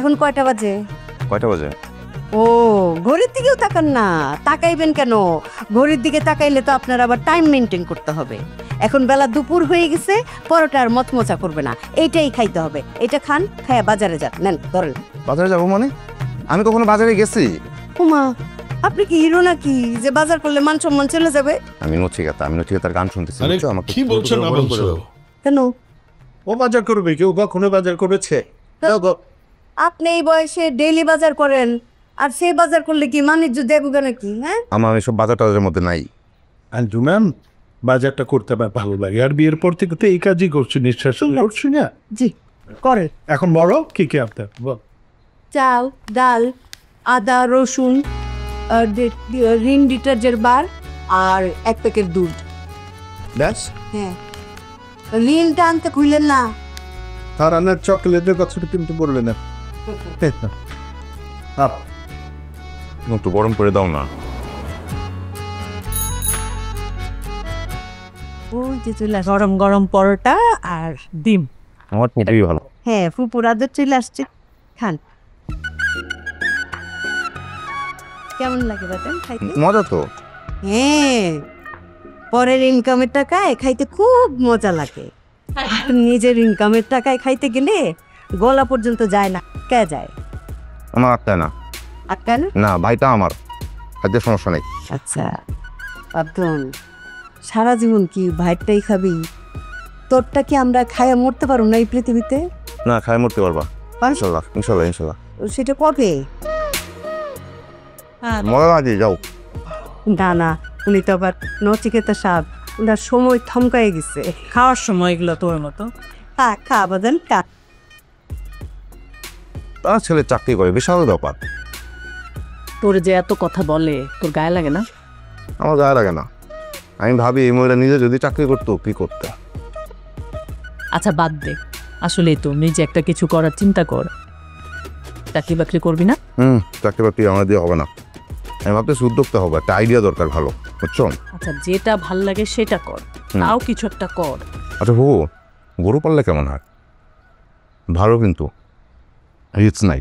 এখন কয়টা বাজে? কয়টা বাজে? ও ঘড়ির দিকেও তাকান না, তাকাইবেন কেন? ঘড়ির দিকে তাকাইলে তো আপনার আবার টাইম মেনটেন করতে হবে। এখন বেলা দুপুর হয়ে গেছে, পরোটা আর মচমচা করবে না, এইটাই খাইতে হবে। এটা খান, খায়া বাজারে যান। নেন ধরেন। বাজারে যাবো মানে? আমি কখনো বাজারে গেছি? উমা, আপনি কি হিরো নাকি যে বাজার করলে মান সম্মান চলে যাবে? আমি নচিকেতার গান শুনতেছি। আরে কি বলছো না বলছো? কেন? ও বাজার করবে, কেউ কখনো বাজার করেছে? আপনি এই বয়সে ডেইলি বাজার করেন, আর সেই বাজার করলে কি বাণিজ্য দেবো নাকি? হ্যাঁ, আমার এসব বাজার টাজারের মধ্যে নাই। আন্টু ম্যাম, বাজারটা করতে আমার ভালো লাগে, আর বিয়ের পর থেকে তো এই কাজই করছি, নিঃশ্বাস করছি না। জি করেন। এখন বড় কি কি আপনার বল। চাল, ডাল, আদা, রসুন, রিন ডিটারজেন্ট বার আর 1 প্যাকেট দুধ। ব্যাস? হ্যাঁ, রিনটা আনতে খুললেন না। আর আনার চকলেটের কথাটা কিন্তু বললেন না। একটু গরম করে দাও না। ওই যে চলে আসছে গরম গরম পরোটা আর ডিম। আমার এটাই ভালো। হ্যাঁ, ফুপুর আদর চলে আসছে, খান। কেমন লাগে বাদাম খাইতে? মজা তো। হ্যাঁ, পরের ইনকামের টাকায় খাইতে খুব মজা লাগে। নিজের ইনকামের টাকায় খাইতে গেলে গলা পর্যন্ত যায় না। কে যায়? আমার আটকায় না। আটকায় না? না, ভাইটা আমার, খাদ্যের সমস্যা নেই। আচ্ছা আব্দুল, সারা জীবন কি ভাইটাই খাবি? তোরটা কি আমরা খায়া মরতে পারবো না এই পৃথিবীতে? না, খাই মরতে পারবা। ইনশাল্লাহ ইনশাল্লাহ ইনশাল্লাহ। সেটা কবে? মজা লাগে, যাও। না না, উনি তো আবার নচিকেতা সাহেব, ওনার সময় থমকায় গেছে। খাওয়ার সময় এগুলো তোর মতো। খা বাদান খা। তার ছেলে চাকরি করে, বিশাল ব্যাপার। তোর যে এত কথা বলে, তোর গায়ে লাগে না? আমার গায়ে লাগে না। আমি ভাবি এই মহিলা নিজে যদি চাকরি করতো কি করতে। আচ্ছা বাদ দে, আসলে তো নিজে একটা কিছু করার চিন্তা কর। চাকরি বাকরি করবি না? চাকরি বাকরি আমার দিয়ে হবে না। আমি ভাবতেছি উদ্যোক্তা হবে, একটা আইডিয়া দরকার ভালো, বুঝছো? আচ্ছা যেটা ভাল লাগে সেটা কর, তাও কিছু একটা কর। আচ্ছা গরু পাললে কেমন হয়? ভালো কিন্তু রিচ নাই।